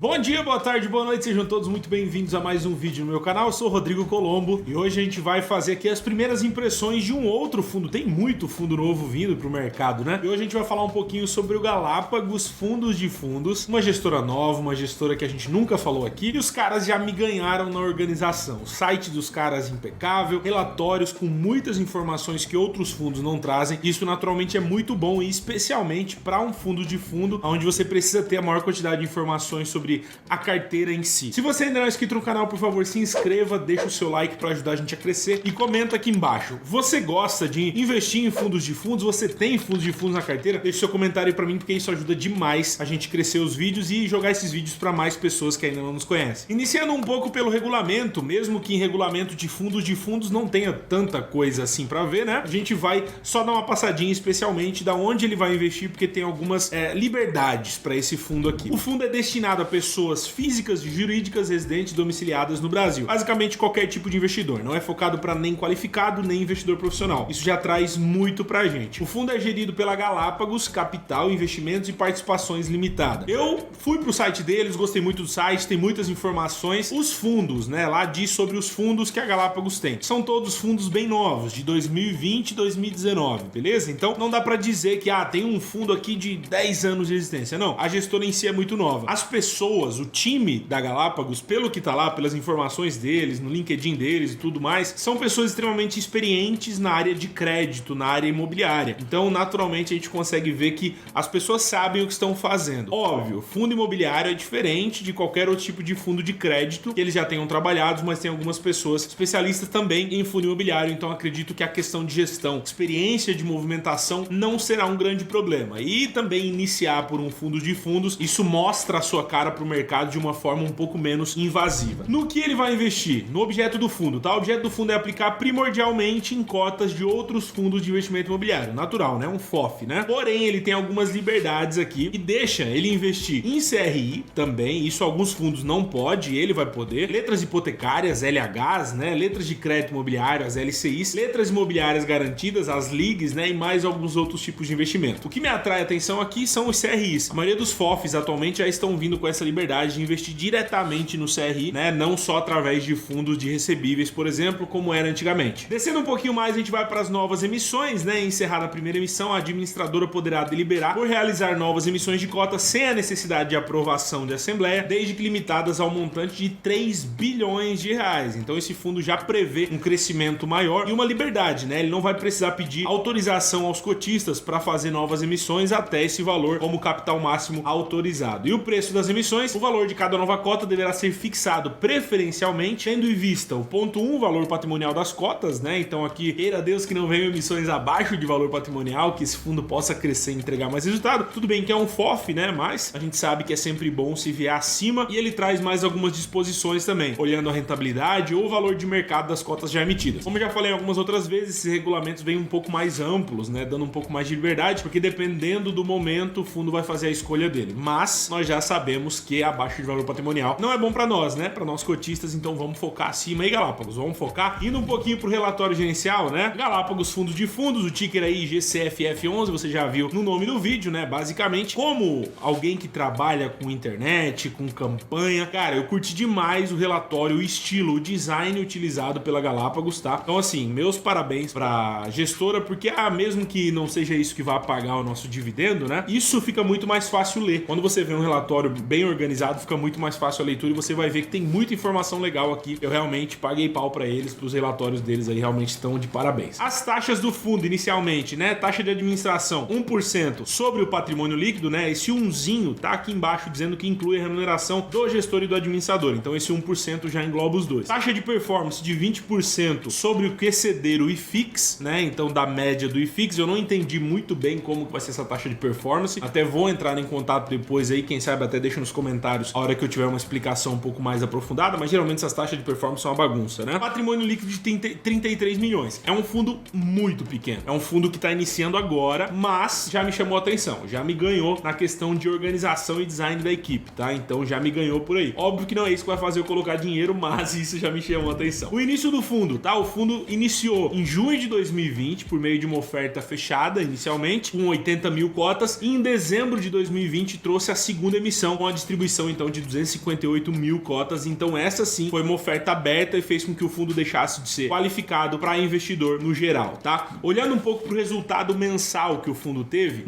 Bom dia, boa tarde, boa noite, sejam todos muito bem-vindos a mais um vídeo no meu canal. Eu sou o Rodrigo Colombo e hoje a gente vai fazer aqui as primeiras impressões de um outro fundo. Tem muito fundo novo vindo pro mercado, né? E hoje a gente vai falar um pouquinho sobre o Galápagos Fundos de Fundos, uma gestora nova, uma gestora que a gente nunca falou aqui, e os caras já me ganharam na organização. O site dos caras impecável, relatórios com muitas informações que outros fundos não trazem. Isso naturalmente é muito bom e especialmente para um fundo de fundo, onde você precisa ter a maior quantidade de informações sobre a carteira em si. Se você ainda não é inscrito no canal, por favor, se inscreva, deixa o seu like para ajudar a gente a crescer e comenta aqui embaixo. Você gosta de investir em fundos de fundos? Você tem fundos de fundos na carteira? Deixa seu comentário aí para mim, porque isso ajuda demais a gente crescer os vídeos e jogar esses vídeos para mais pessoas que ainda não nos conhecem. Iniciando um pouco pelo regulamento, mesmo que em regulamento de fundos não tenha tanta coisa assim para ver, né? A gente vai só dar uma passadinha especialmente da onde ele vai investir, porque tem algumas liberdades para esse fundo aqui. O fundo é destinado a pessoas físicas e jurídicas residentes domiciliadas no Brasil. Basicamente qualquer tipo de investidor. Não é focado para nem qualificado, nem investidor profissional. Isso já traz muito pra gente. O fundo é gerido pela Galápagos Capital, Investimentos e Participações Limitada. Eu fui pro site deles, gostei muito do site, tem muitas informações. Os fundos, né, lá diz sobre os fundos que a Galápagos tem. São todos fundos bem novos, de 2020 e 2019, beleza? Então não dá pra dizer que tem um fundo aqui de 10 anos de existência. Não, a gestora em si é muito nova. As pessoas, o time da Galápagos, pelo que tá lá, pelas informações deles, no LinkedIn deles e tudo mais, são pessoas extremamente experientes na área de crédito, na área imobiliária. Então, naturalmente, a gente consegue ver que as pessoas sabem o que estão fazendo. Óbvio, fundo imobiliário é diferente de qualquer outro tipo de fundo de crédito, que eles já tenham trabalhado, mas tem algumas pessoas especialistas também em fundo imobiliário, então acredito que a questão de gestão, experiência de movimentação não será um grande problema. E também iniciar por um fundo de fundos, isso mostra a sua cara para o mercado de uma forma um pouco menos invasiva. No que ele vai investir? No objeto do fundo, tá? O objeto do fundo é aplicar primordialmente em cotas de outros fundos de investimento imobiliário. Natural, né? Um FOF, né? Porém, ele tem algumas liberdades aqui e deixa ele investir em CRI também. Isso alguns fundos não pode, ele vai poder. Letras hipotecárias, LHs, né? Letras de crédito imobiliário, as LCIs. Letras imobiliárias garantidas, as LIGs, né? E mais alguns outros tipos de investimento. O que me atrai a atenção aqui são os CRIs. A maioria dos FOFs atualmente já estão vindo com essa liberdade de investir diretamente no CRI, né? Não só através de fundos de recebíveis, por exemplo, como era antigamente. Descendo um pouquinho mais, a gente vai para as novas emissões, né? Encerrada a primeira emissão, a administradora poderá deliberar por realizar novas emissões de cotas sem a necessidade de aprovação de assembleia, desde que limitadas ao montante de 3 bilhões de reais. Então esse fundo já prevê um crescimento maior e uma liberdade, né? Ele não vai precisar pedir autorização aos cotistas para fazer novas emissões até esse valor como capital máximo autorizado. E o preço das emissões, o valor de cada nova cota deverá ser fixado preferencialmente, tendo em vista o ponto 1, o valor patrimonial das cotas, né? Então aqui, queira Deus que não venham emissões abaixo de valor patrimonial, que esse fundo possa crescer e entregar mais resultado. Tudo bem que é um FOF, né? Mas a gente sabe que é sempre bom se vier acima, e ele traz mais algumas disposições também, olhando a rentabilidade ou o valor de mercado das cotas já emitidas. Como eu já falei algumas outras vezes, esses regulamentos vêm um pouco mais amplos, né? Dando um pouco mais de liberdade, porque dependendo do momento, o fundo vai fazer a escolha dele. Mas nós já sabemos que abaixo de valor patrimonial não é bom para nós, né? Para nós cotistas, então vamos focar acima aí, Galápagos. Vamos focar indo um pouquinho pro relatório gerencial, né? Galápagos Fundos de Fundos, o ticker aí GCFF11, você já viu no nome do vídeo, né? Basicamente, como alguém que trabalha com internet, com campanha, cara, eu curti demais o relatório, o estilo, o design utilizado pela Galápagos, tá? Então assim, meus parabéns pra gestora, porque mesmo que não seja isso que vai pagar o nosso dividendo, né? Isso fica muito mais fácil ler. Quando você vê um relatório bem organizado, fica muito mais fácil a leitura e você vai ver que tem muita informação legal aqui. Eu realmente paguei pau pra eles, pros relatórios deles aí realmente estão de parabéns. As taxas do fundo inicialmente, né? Taxa de administração 1% sobre o patrimônio líquido, né? Esse 1zinho tá aqui embaixo dizendo que inclui a remuneração do gestor e do administrador. Então esse 1% já engloba os dois. Taxa de performance de 20% sobre o que exceder o IFIX, né? Então da média do IFIX, eu não entendi muito bem como vai ser essa taxa de performance. Até vou entrar em contato depois aí, quem sabe até deixa nos comentários a hora que eu tiver uma explicação um pouco mais aprofundada, mas geralmente essas taxas de performance são uma bagunça, né? Patrimônio líquido de 33 milhões. É um fundo muito pequeno. É um fundo que está iniciando agora, mas já me chamou a atenção, já me ganhou na questão de organização e design da equipe, tá? Então já me ganhou por aí. Óbvio que não é isso que vai fazer eu colocar dinheiro, mas isso já me chamou a atenção. O início do fundo, tá? O fundo iniciou em junho de 2020 por meio de uma oferta fechada inicialmente, com 80 mil cotas, e em dezembro de 2020 trouxe a segunda emissão com a distribuição distribuição então de 258 mil cotas. Então essa sim foi uma oferta aberta e fez com que o fundo deixasse de ser qualificado para investidor no geral, tá? Olhando um pouco para o resultado mensal que o fundo teve,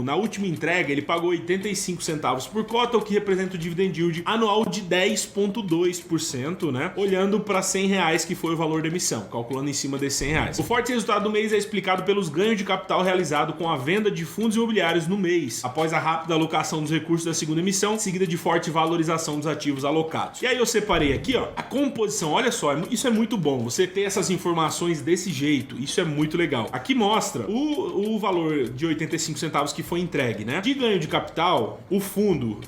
na última entrega ele pagou 85 centavos por cota, o que representa o dividend yield anual de 10,2%, né? Olhando para R$100 que foi o valor da emissão, calculando em cima desses R$100. O forte resultado do mês é explicado pelos ganhos de capital realizado com a venda de fundos imobiliários no mês, após a rápida alocação dos recursos da segunda emissão, seguida de forte valorização dos ativos alocados. E aí eu separei aqui, ó, a composição. Olha só, isso é muito bom, você ter essas informações desse jeito, isso é muito legal. Aqui mostra o valor de 85 centavos que foi entregue, né? De ganho de capital, o fundo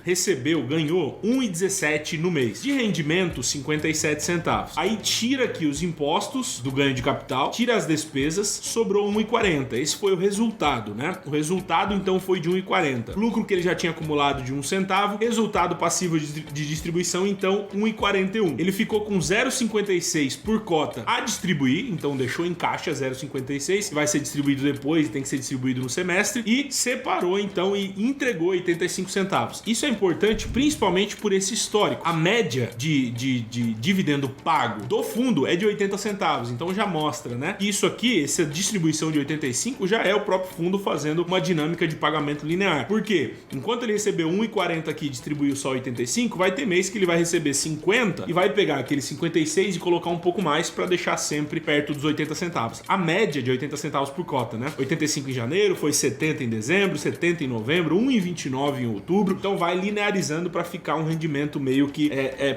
ganhou 1,17 no mês. De rendimento, 57 centavos. Aí tira aqui os impostos do ganho de capital, tira as despesas, sobrou 1,40. Esse foi o resultado, né? O resultado então foi de 1,40. Lucro que ele já tinha acumulado de 1 centavo, resultado passivo de distribuição então 1,41. Ele ficou com 0,56 por cota a distribuir, então deixou em caixa 0,56, que vai ser distribuído depois, tem que ser distribuído no semestre, e separou então e entregou 85 centavos. Isso é importante principalmente por esse histórico. A média de dividendo pago do fundo é de 80 centavos, então já mostra, né? Isso aqui, essa distribuição de 85 já é o próprio fundo fazendo uma dinâmica de pagamento linear. Por quê? Enquanto ele recebeu 1,40 aqui e distribuiu só 85, vai ter mês que ele vai receber 50 e vai pegar aquele 56 e colocar um pouco mais para deixar sempre perto dos 80 centavos. A média de 80 centavos por cota, né? 85 em janeiro, foi 70 em dezembro, 70 em novembro, 1,29 em outubro. Então vai linearizando para ficar um rendimento meio que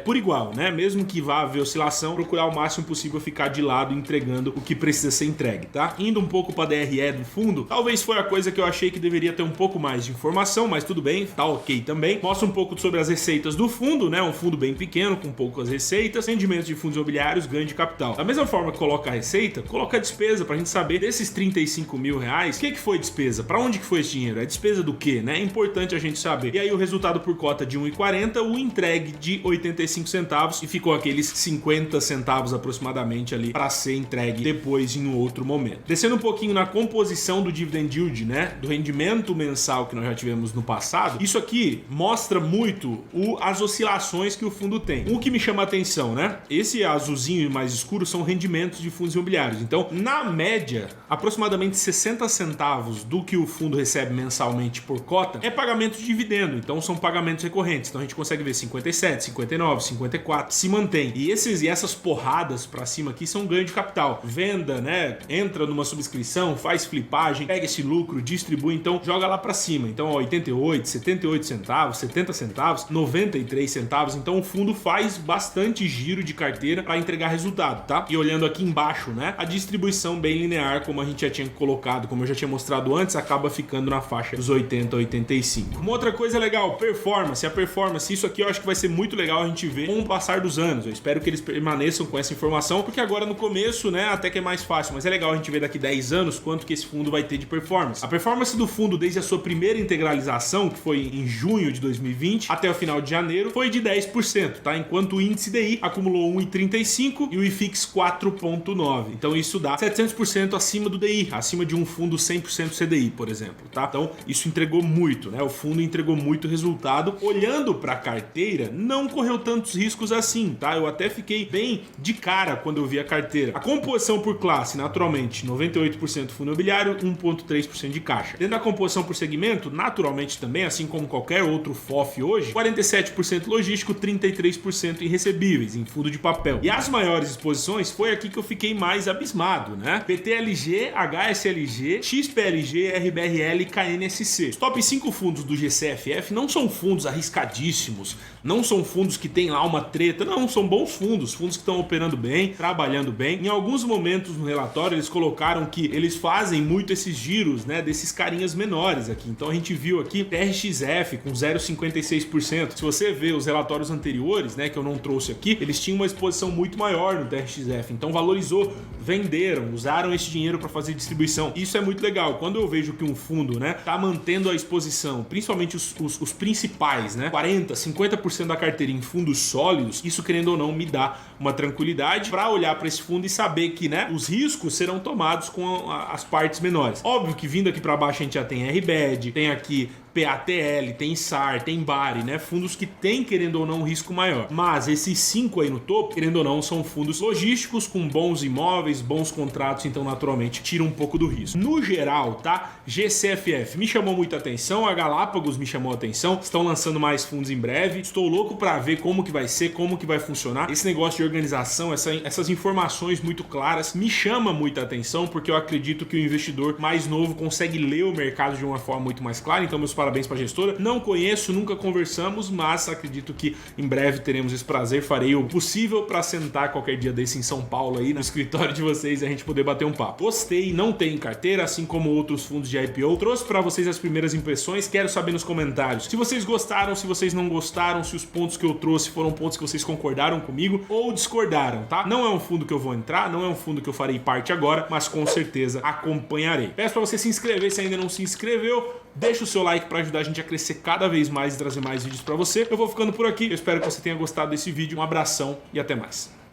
por igual, né? Mesmo que vá haver oscilação, procurar o máximo possível ficar de lado entregando o que precisa ser entregue, tá? Indo um pouco para DRE do fundo, talvez foi a coisa que eu achei que deveria ter um pouco mais de informação, mas tudo bem, tá ok também. Mostra um pouco sobre as receitas do fundo, né? Um fundo bem pequeno, com poucas receitas, rendimentos de fundos imobiliários, ganho de capital. Da mesma forma que coloca a receita, coloca a despesa pra gente saber desses 35 mil reais, o que foi despesa? Pra onde que foi esse dinheiro? É despesa do quê, né? É importante a gente saber. E aí o resultado por cota de 1,40, o entregue de 85 centavos e ficou aqueles 50 centavos aproximadamente ali para ser entregue depois em um outro momento. Descendo um pouquinho na composição do dividend yield, né? Do rendimento mensal que nós já tivemos no passado, isso aqui mostra muito as oscilações que o fundo tem. O que me chama a atenção, né? Esse azulzinho mais escuro são rendimentos de fundos imobiliários. Então, na média, aproximadamente 60 centavos do que o fundo recebe mensalmente por cota é pagamento de dividendo. Então, são pagamentos recorrentes. Então, a gente consegue ver 57, 59, 54, se mantém. E essas porradas pra cima aqui são ganho de capital. Venda, né? Entra numa subscrição, faz flipagem, pega esse lucro, distribui, então joga lá pra cima. Então, ó, 88, 78 centavos, 70 centavos, 93 centavos. Então, o fundo faz bastante giro de carteira para entregar resultado, tá? E olhando aqui embaixo, né? A distribuição bem linear, como a gente já tinha colocado, como eu já tinha mostrado antes, acaba ficando na faixa dos 80 a 85. Uma outra coisa legal, performance. A performance, isso aqui eu acho que vai ser muito legal a gente ver com o passar dos anos. Eu espero que eles permaneçam com essa informação, porque agora no começo, né, até que é mais fácil, mas é legal a gente ver daqui 10 anos quanto que esse fundo vai ter de performance. A performance do fundo desde a sua primeira integralização, que foi em junho de 2020, até o final de janeiro, foi de 10%, tá? Enquanto o índice DI acumulou 1,35 e o IFIX 4,9. Então isso dá 700% acima do DI, acima de um fundo 100% CDI, por exemplo, tá? Então isso entregou muito, né? O fundo entregou muito resultado. Olhando para a carteira, não correu tantos riscos assim, tá? Eu até fiquei bem de cara quando eu vi a carteira. A composição por classe, naturalmente, 98% fundo imobiliário, 1,3% de caixa. Dentro da composição por segmento, naturalmente também, assim como qualquer outro FOF hoje, 47% logístico, 33% em recebíveis, em fundo de papel. E as maiores exposições foi aqui que eu fiquei mais abismado, né? PTLG, HSLG, XPLG, RBRL e KNSC. Os top 5 fundos do GCFF não são fundos arriscadíssimos, não são fundos que tem lá uma treta, não, são bons fundos que estão operando bem, trabalhando bem. Em alguns momentos no relatório eles colocaram que eles fazem muito esses giros, né, desses carinhas menores aqui. Então a gente viu aqui TRXF com 0,56%. Se você ver os relatórios anteriores, né, que eu não trouxe aqui, eles tinham uma exposição muito maior no TRXF, então valorizou, venderam, usaram esse dinheiro para fazer distribuição. Isso é muito legal. Quando eu vejo que um fundo, né, tá mantendo a exposição, principalmente os principais, né, 40, 50% da carteira em fundos sólidos, isso, querendo ou não, me dá uma tranquilidade para olhar para esse fundo e saber que, né, os riscos serão tomados com as partes menores. Óbvio que vindo aqui para baixo a gente já tem RBED, tem aqui PATL, tem SAR, tem BARI, né? Fundos que tem, querendo ou não, um risco maior. Mas esses 5 aí no topo, querendo ou não, são fundos logísticos com bons imóveis, bons contratos, então naturalmente tira um pouco do risco. No geral, tá? GCFF me chamou muita atenção, a Galápagos me chamou a atenção, estão lançando mais fundos em breve. Estou louco para ver como que vai ser, como que vai funcionar. Esse negócio de organização, essas informações muito claras me chama muita atenção, porque eu acredito que o investidor mais novo consegue ler o mercado de uma forma muito mais clara. Então meus parabéns para a gestora. Não conheço, nunca conversamos, mas acredito que em breve teremos esse prazer. Farei o possível para sentar qualquer dia desse em São Paulo aí no escritório de vocês e a gente poder bater um papo. Gostei, não tem carteira, assim como outros fundos de IPO. Trouxe para vocês as primeiras impressões. Quero saber nos comentários se vocês gostaram, se vocês não gostaram, se os pontos que eu trouxe foram pontos que vocês concordaram comigo ou discordaram, tá? Não é um fundo que eu vou entrar, não é um fundo que eu farei parte agora, mas com certeza acompanharei. Peço para você se inscrever se ainda não se inscreveu. Deixa o seu like para ajudar a gente a crescer cada vez mais e trazer mais vídeos para você. Eu vou ficando por aqui. Eu espero que você tenha gostado desse vídeo. Um abração e até mais.